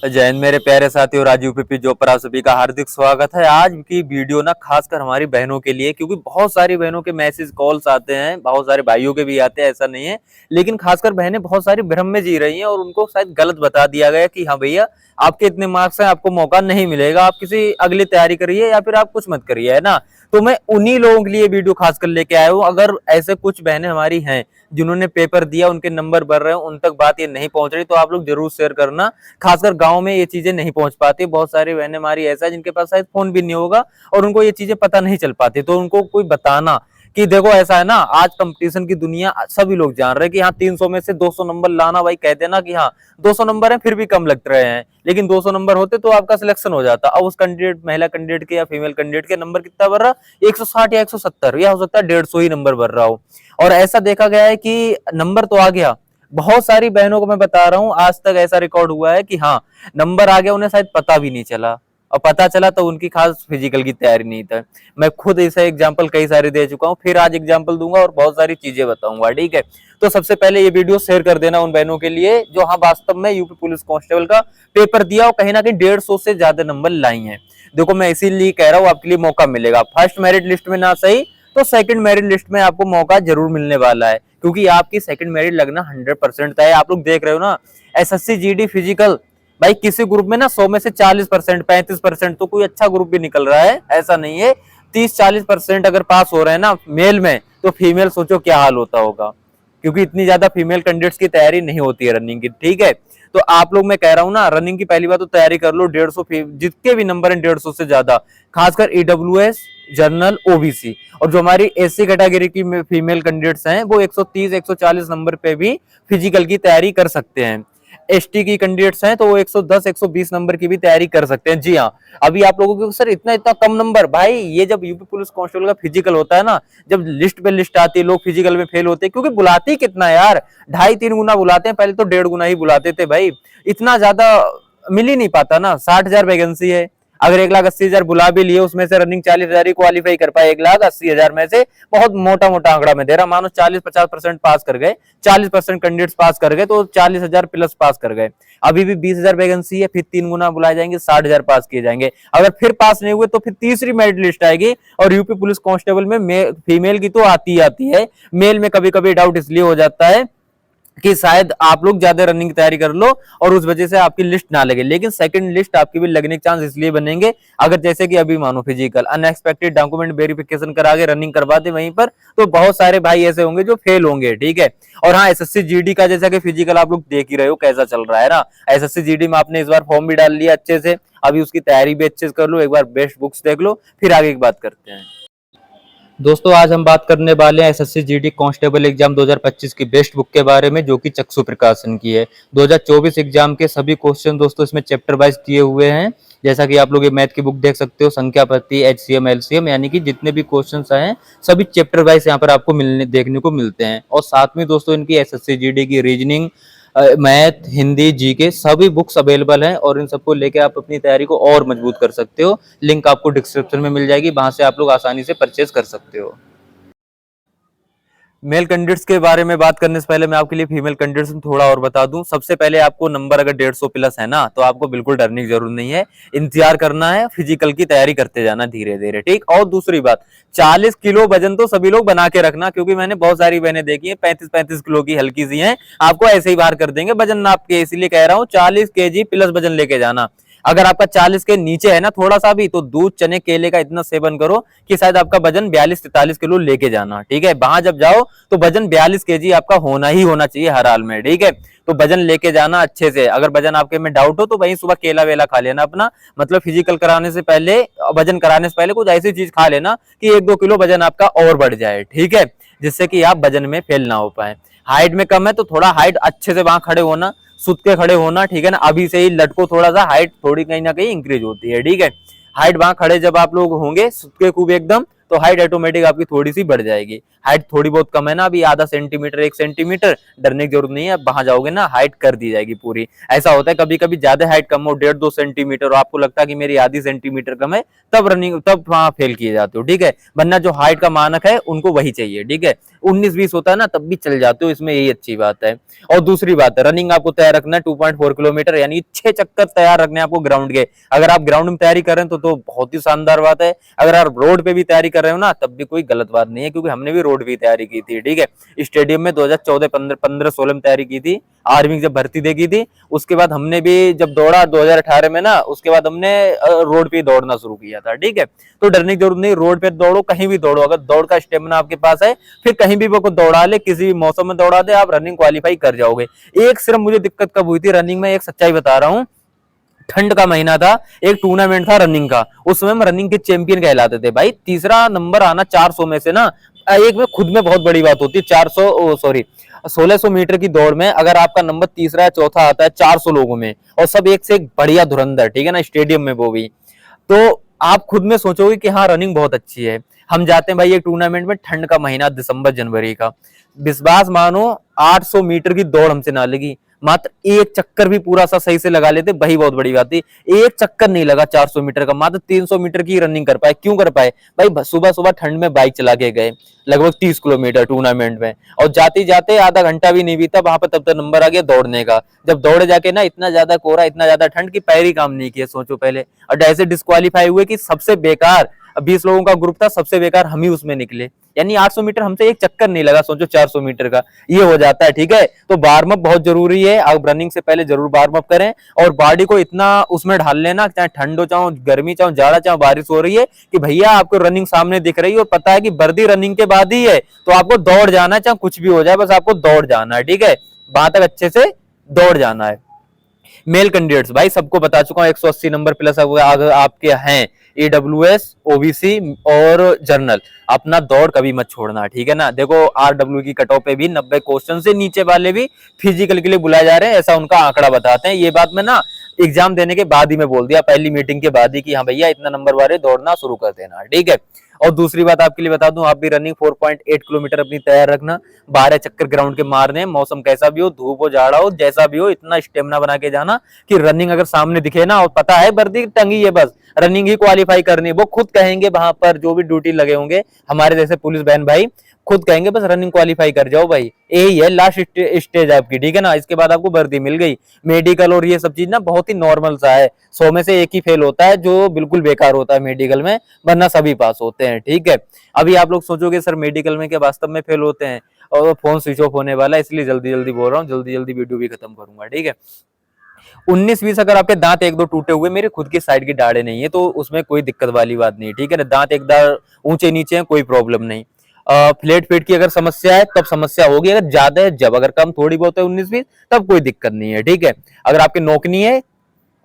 जय हिंद मेरे प्यारे साथियों, राजीव पीपी जॉब पर आप सभी का हार्दिक स्वागत है। आज की वीडियो ना खासकर हमारी बहनों के लिए, क्योंकि बहुत सारी बहनों के मैसेज कॉल्स आते हैं, बहुत सारे भाइयों के भी आते हैं, ऐसा नहीं है। लेकिन खासकर बहनें बहुत सारी भ्रम में जी रही हैं और उनको शायद गलत बता दिया गया कि हाँ भैया आपके इतने मार्क्स हैं, आपको मौका नहीं मिलेगा, आप किसी अगली तैयारी करिए या फिर आप कुछ मत करिए, है ना। तो मैं उन्हीं लोगों के लिए वीडियो खासकर लेके आया हूँ। अगर ऐसे कुछ बहनें हमारी हैं जिन्होंने पेपर दिया, उनके नंबर बढ़ रहे हैं, उन तक बात ये नहीं पहुंच रही, तो आप लोग जरूर शेयर करना। खासकर गांव में ये चीजें नहीं पहुंच पाती। बहुत सारी बहनें हमारी ऐसा है जिनके पास शायद फोन भी नहीं होगा और उनको ये चीजें पता नहीं चल पाती, तो उनको कोई बताना कि देखो ऐसा है ना, आज कंपटीशन की दुनिया, सभी लोग जान रहे हैं कि हाँ 300 में से 200 नंबर लाना। भाई कहते हैं ना कि हाँ 200 नंबर है फिर भी कम लग रहे हैं, लेकिन 200 नंबर होते तो आपका सिलेक्शन हो जाता। अब उस कैंडिडेट, महिला कैंडिडेट के या फीमेल कैंडिडेट के नंबर कितना बढ़ रहा, 160 या 170 या हो सकता है 150 ही नंबर बढ़ रहा हो। और ऐसा देखा गया है कि नंबर तो आ गया, बहुत सारी बहनों को मैं बता रहा हूं, आज तक ऐसा रिकॉर्ड हुआ है कि हाँ नंबर आ गया, उन्हें शायद पता भी नहीं चला, और पता चला तो उनकी खास फिजिकल की तैयारी नहीं था। मैं खुद ऐसा एग्जांपल कई सारे दे चुका हूं, फिर आज एग्जांपल दूंगा और बहुत सारी चीजें बताऊंगा, ठीक है। तो सबसे पहले ये वीडियो शेयर कर देना उन बहनों के लिए जो हाँ वास्तव में यूपी पुलिस कांस्टेबल का पेपर दिया और कहीं ना कहीं 150 से ज्यादा नंबर लाई हैं। देखो मैं इसीलिए कह रहा हूँ, आपके लिए मौका मिलेगा। फर्स्ट मेरिट लिस्ट में ना सही तो सेकंड मेरिट लिस्ट में आपको मौका जरूर मिलने वाला है, क्योंकि आपकी सेकंड मेरिट लगना 100% तय है। आप लोग देख रहे हो ना, एसएससी जीडी फिजिकल, भाई किसी ग्रुप में ना 100 में से 40%, 35% तो कोई अच्छा ग्रुप भी निकल रहा है, ऐसा नहीं है। 30-40% अगर पास हो रहे हैं ना मेल में, तो फीमेल सोचो क्या हाल होता होगा, क्योंकि इतनी ज्यादा फीमेल कैंडिडेट्स की तैयारी नहीं होती है रनिंग की, ठीक है। तो आप लोग, मैं कह रहा हूं ना, रनिंग की पहली बात तो तैयारी कर लो। 150 जितने भी नंबर हैं 150 से ज्यादा, खासकर ईडब्ल्यूएस, जनरल, ओबीसी, और जो हमारी एससी कैटेगरी की फीमेल कैंडिडेट्स हैं वो 130-140 नंबर पे भी फिजिकल की तैयारी कर सकते हैं। एसटी की कैंडिडेट्स हैं तो वो 110-120 नंबर की भी तैयारी कर सकते हैं। जी हाँ, अभी आप लोगों को सर इतना इतना कम नंबर, भाई ये जब यूपी पुलिस कांस्टेबल का फिजिकल होता है ना, जब लिस्ट पे लिस्ट आती है, लोग फिजिकल में फेल होते हैं, क्योंकि बुलाते ही कितना यार, 2.5-3 गुना बुलाते हैं, पहले तो 1.5 गुना ही बुलाते थे भाई, इतना ज्यादा मिल ही नहीं पाता ना। 60,000 वैकेंसी है, अगर 1,80,000 बुला भी लिए, उसमें से रनिंग 40,000 ही क्वालिफाई कर पाए, 1,80,000 में से, बहुत मोटा मोटा आंकड़ा में दे रहा, मानो 40-50% पास कर गए, 40% कैंडिडेट्स पास कर गए तो 40,000 प्लस पास कर गए। अभी भी 20,000 वैकेंसी है, फिर 3 गुना बुलाए जाएंगे, 60,000 पास किए जाएंगे। अगर फिर पास नहीं हुए तो फिर तीसरी मेरिट लिस्ट आएगी, और यूपी पुलिस कांस्टेबल में फीमेल की तो आती ही आती है, मेल में कभी कभी डाउट इसलिए हो जाता है कि शायद आप लोग ज्यादा रनिंग की तैयारी कर लो और उस वजह से आपकी लिस्ट ना लगे, लेकिन सेकंड लिस्ट आपकी भी लगने के चांस इसलिए बनेंगे अगर जैसे कि अभी मानो फिजिकल अनएक्सपेक्टेड डॉक्यूमेंट वेरिफिकेशन करा के रनिंग करवा दे वहीं पर, तो बहुत सारे भाई ऐसे होंगे जो फेल होंगे, ठीक है। और हाँ, एसएससी जीडी का जैसा कि फिजिकल आप लोग देख ही रहे हो कैसा चल रहा है ना। एसएससी जीडी में आपने इस बार फॉर्म भी डाल लिया अच्छे से, अभी उसकी तैयारी भी अच्छे से कर लो, एक बार बेस्ट बुक्स देख लो, फिर आगे की बात करते हैं। दोस्तों आज हम बात करने वाले हैं एसएससी जीडी कांस्टेबल एग्जाम 2025 की बेस्ट बुक के बारे में, जो कि चक्षु प्रकाशन की है। 2024 एग्जाम के सभी क्वेश्चन दोस्तों इसमें चैप्टर वाइज दिए हुए हैं। जैसा कि आप लोग ये मैथ की बुक देख सकते हो, संख्या पद्धति, एचसीएम, एलसीएम, यानी कि जितने भी क्वेश्चंस आए हैं सभी चैप्टर वाइज यहाँ पर आपको देखने को मिलते हैं। और साथ में दोस्तों इनकी एसएससी जीडी की रीजनिंग, मैथ, हिंदी, जीके सभी बुक्स अवेलेबल हैं, और इन सबको लेके आप अपनी तैयारी को और मजबूत कर सकते हो। लिंक आपको डिस्क्रिप्शन में मिल जाएगी, वहां से आप लोग आसानी से परचेज कर सकते हो। मेल कैंडिडेट्स के बारे में बात करने से पहले मैं आपके लिए फीमेल कैंडिडेट्स में थोड़ा और बता दूं। सबसे पहले आपको नंबर अगर 150 प्लस है ना, तो आपको बिल्कुल डरने की जरूरत नहीं है, इंतजार करना है, फिजिकल की तैयारी करते जाना धीरे धीरे, ठीक। और दूसरी बात, 40 किलो वजन तो सभी लोग बना के रखना, क्योंकि मैंने बहुत सारी बहनें देखी है 35-35 किलो की हल्की सी हैं, आपको ऐसे ही बाहर कर देंगे वजन नाप के, इसीलिए कह रहा हूँ 40 केजी प्लस वजन लेके जाना। अगर आपका 40 के नीचे है ना थोड़ा सा भी, तो दूध, चने, केले का इतना सेवन करो कि शायद आपका वजन 42-43 किलो लेके जाना, ठीक है। वहां जब जाओ तो वजन 42 केजी आपका होना ही होना चाहिए हर हाल में, ठीक है। तो वजन लेके जाना अच्छे से। अगर वजन आपके में डाउट हो तो वहीं सुबह केला वेला खा लेना अपना, मतलब फिजिकल कराने से पहले, वजन कराने से पहले कुछ ऐसी चीज खा लेना कि 1-2 किलो वजन आपका और बढ़ जाए, ठीक है, जिससे कि आप वजन में फेल ना हो पाए। हाइट में कम है तो थोड़ा हाइट अच्छे से वहां खड़े होना, सुत के खड़े होना, ठीक है ना। अभी से ही लटको थोड़ा सा, हाइट थोड़ी कहीं ना कहीं इंक्रीज होती है, ठीक है। हाइट वहां खड़े जब आप लोग होंगे सुत के खूब एकदम, तो हाइट ऑटोमेटिक आपकी थोड़ी सी बढ़ जाएगी। हाइट थोड़ी बहुत कम है ना, अभी आधा सेंटीमीटर 1 सेंटीमीटर, डरने की जरूरत नहीं है। वहां जाओगे ना हाइट कर दी जाएगी पूरी। ऐसा होता है कभी कभी ज्यादा हाइट कम हो 1.5-2 सेंटीमीटर और आपको लगता है कि मेरी आधी सेंटीमीटर कम है, तब वहां फेल किए जाते हो, ठीक है। वरना जो हाइट का मानक है उनको वही चाहिए, ठीक है। 19-20 होता है ना तब भी चल जाते हो, इसमें यही अच्छी बात है। और दूसरी बात है, रनिंग आपको तैयार रखना है 2.4 किलोमीटर, यानी 6 चक्कर तैयार रखने आपको ग्राउंड के। अगर आप ग्राउंड में तैयारी कर रहे हैं तो बहुत ही शानदार बात है। अगर आप रोड पे भी तैयारी कर रहे हो ना तब भी कोई गलत बात नहीं है, क्योंकि हमने भी रोड भी तैयारी की थी, ठीक है। स्टेडियम में 2014 15-16 में तैयारी की थी, आर्मी जब भर्ती देखी थी। उसके बाद हमने भी जब दौड़ा 2018 में ना, उसके बाद हमने रोड पे दौड़ना शुरू किया था, ठीक है। तो डरने की जरूरत नहीं, रोड पे दौड़ो, कहीं भी दौड़ो, अगर दौड़ का स्टेमिना आपके पास है फिर कहीं भी वो दौड़ा ले, किसी भी मौसम में दौड़ा दे, आप रनिंग क्वालिफाई कर जाओगे। एक सिर्फ मुझे दिक्कत कब हुई थी रनिंग में, एक सच्चाई बता रहा हूँ। ठंड का महीना था, एक टूर्नामेंट था रनिंग का, उसमें हम रनिंग के चैंपियन कहलाते थे भाई। तीसरा नंबर आना 400 में से ना, एक में खुद में बहुत बड़ी बात होती है। 1600 मीटर की दौड़ में अगर आपका नंबर तीसरा या चौथा आता है 400 लोगों में, और सब एक से एक बढ़िया धुरंधर, ठीक है ना, स्टेडियम में वो भी, तो आप खुद में सोचोगे कि हाँ रनिंग बहुत अच्छी है। हम जाते हैं भाई एक टूर्नामेंट में, ठंड का महीना, दिसंबर जनवरी का, विश्वास मानो 800 मीटर की दौड़ हमसे ना लगी, मात्र एक चक्कर भी पूरा सा सही से लगा लेते वही बहुत बड़ी बात थी। एक चक्कर नहीं लगा 400 मीटर का, मात्र 300 मीटर की रनिंग कर पाए। क्यों कर पाए भाई? सुबह सुबह ठंड में बाइक चला के गए लगभग 30 किलोमीटर टूर्नामेंट में, और जाते जाते आधा घंटा भी नहीं बीता वहां पर तब तक नंबर आ गया दौड़ने का। जब दौड़े जाके ना इतना ज्यादा कोहरा, इतना ज्यादा ठंड की पैर ही काम नहीं किया, सोचो पहले। और ऐसे डिस्क्वालीफाई हुए कि सबसे बेकार 20 लोगों का ग्रुप था, सबसे बेकार हम ही उसमें निकले। यानी 800 मीटर हमसे एक चक्कर नहीं लगा, सोचो 400 मीटर का ये हो जाता है, ठीक है। तो वार्म अप बहुत जरूरी है, आप रनिंग से पहले जरूर वार्म अप करें, और बॉडी को इतना उसमें ढाल लेना, चाहे ठंड हो, चाहे गर्मी, चाहे जाड़ा, चाहे बारिश हो रही है, कि भैया आपको रनिंग सामने दिख रही है और पता है कि वर्दी रनिंग के बाद ही है, तो आपको दौड़ जाना है, चाहे कुछ भी हो जाए, बस आपको दौड़ जाना है, ठीक है। वहां तक अच्छे से दौड़ जाना है। मेल कैंडिडेट्स भाई सबको बता चुका हूँ, 180 नंबर प्लस अगर आपके हैं AWS, OBC और जर्नल, अपना दौड़ कभी मत छोड़ना, ठीक है ना। देखो RW की कट ऑफ पे भी 90 क्वेश्चन से नीचे वाले भी फिजिकल के लिए बुलाए जा रहे हैं, ऐसा उनका आंकड़ा बताते हैं। ये बात मैं ना एग्जाम देने के बाद ही मैं बोल दिया, पहली मीटिंग के बाद ही, कि हाँ भैया इतना नंबर वाले दौड़ना शुरू कर देना, ठीक है। और दूसरी बात आपके लिए बता दूं, आप भी रनिंग 4.8 किलोमीटर अपनी तैयार रखना, 12 चक्कर ग्राउंड के मारने, मौसम कैसा भी हो, धूप हो, जाड़ा हो, जैसा भी हो, इतना स्टेमिना बना के जाना कि रनिंग अगर सामने दिखे ना, और पता है वर्दी टंगी है, बस रनिंग ही क्वालिफाई करनी। वो खुद कहेंगे वहां पर जो भी ड्यूटी लगे होंगे, हमारे जैसे पुलिस बहन भाई खुद कहेंगे बस रनिंग क्वालिफाई कर जाओ भाई, यही है लास्ट स्टेज आपकी, ठीक है ना। इसके बाद आपको वर्दी मिल गई। मेडिकल और ये सब चीज ना बहुत ही नॉर्मल सा है, 100 में से एक ही फेल होता है जो बिल्कुल बेकार होता है मेडिकल में, वरना सभी पास होते हैं, ठीक है। अभी आप लोग सोचोगे सर मेडिकल में क्या वास्तव में फेल होते हैं? और फोन स्विच ऑफ होने वाला है, इसलिए जल्दी जल्दी बोल रहा हूँ, जल्दी जल्दी वीडियो भी खत्म करूंगा, ठीक है। 19-20 अगर आपके दांत एक दो टूटे हुए, मेरे खुद की साइड की दाढ़ें नहीं है, तो उसमें कोई दिक्कत वाली बात नहीं, ठीक है ना। दांत एक दांत ऊंचे नीचे है, कोई प्रॉब्लम नहीं। फ्लैट पेट की अगर समस्या है तब समस्या होगी, अगर ज्यादा है जब, अगर कम थोड़ी बहुत है 19-20 तब कोई दिक्कत नहीं है, ठीक है। अगर आपके नोकनी है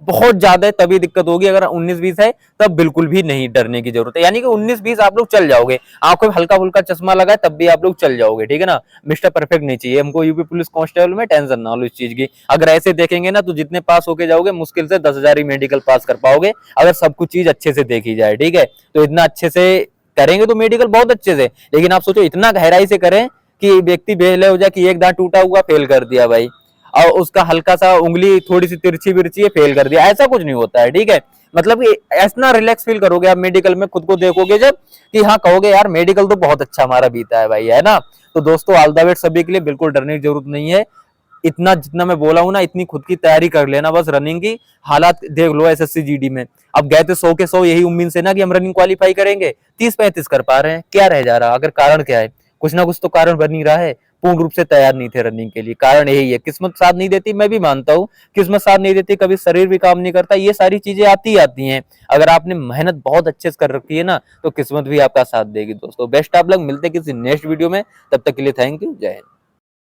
बहुत ज्यादा है तभी दिक्कत होगी, अगर 19-20 है तब बिल्कुल भी नहीं डरने की जरूरत है। यानी कि 19-20 आप लोग चल जाओगे, आंखों में हल्का फुल्का चश्मा लगा है तब भी आप लोग चल जाओगे, ठीक है ना। मिस्टर परफेक्ट नहीं चाहिए हमको यूपी पुलिस कांस्टेबल में, टेंशन ना लो इस चीज की। अगर ऐसे देखेंगे ना तो जितने पास होके जाओगे मुश्किल से 10,000 ही मेडिकल पास कर पाओगे, अगर सब कुछ चीज अच्छे से देखी जाए, ठीक है। तो इतना अच्छे से करेंगे तो मेडिकल बहुत अच्छे से, लेकिन आप सोचो इतना गहराई से करें कि व्यक्ति बेहले हो जाए कि एक दांत टूटा हुआ फेल कर दिया भाई, और उसका हल्का सा उंगली थोड़ी सी तिरछी बिरछी है फेल कर दिया, ऐसा कुछ नहीं होता है, ठीक है। मतलब कि ऐसा रिलैक्स फील करोगे आप मेडिकल में, खुद को देखोगे जब, कि हाँ कहोगे यार मेडिकल तो बहुत अच्छा हमारा बीता है भाई, है ना। तो दोस्तों ऑल द बेस्ट सभी के लिए, बिल्कुल डरने की जरूरत नहीं है। इतना जितना मैं बोला हूं ना, इतनी खुद की तैयारी कर लेना, बस रनिंग की हालात देख लो SSC GD में। अब गए थे 100 के 100 यही उम्मीद से ना कि हम रनिंग क्वालिफाई करेंगे, 30-35 कर पा रहे हैं, क्या रह जा रहा? अगर कारण क्या है? कुछ ना कुछ तो कारण बन ही रहा है। पूर्ण रूप से तैयार नहीं थे रनिंग के लिए, कारण यही है, किस्मत साथ नहीं देती, मैं भी मानता हूँ किस्मत साथ नहीं देती, कभी शरीर भी काम नहीं करता, ये सारी चीजें आती हैं। अगर आपने मेहनत बहुत अच्छे से कर रखी है ना तो किस्मत भी आपका साथ देगी। दोस्तों बेस्ट ऑफ लक, मिलते किसी नेक्स्ट वीडियो में, तब तक के लिए थैंक यू, जय हिंद।